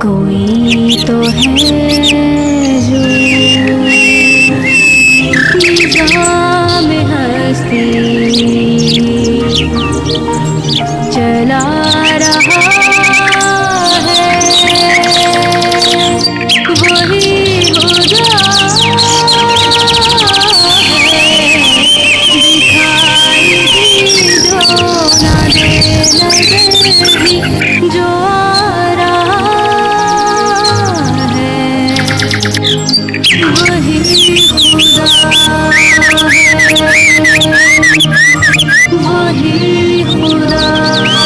कोई तो है जो निजाम हस्ती चला रहा है, वही खुदा है। दिखाई दी जो ना दे नजर भी जो आ रहा है, वही खुदा है, वही खुदा।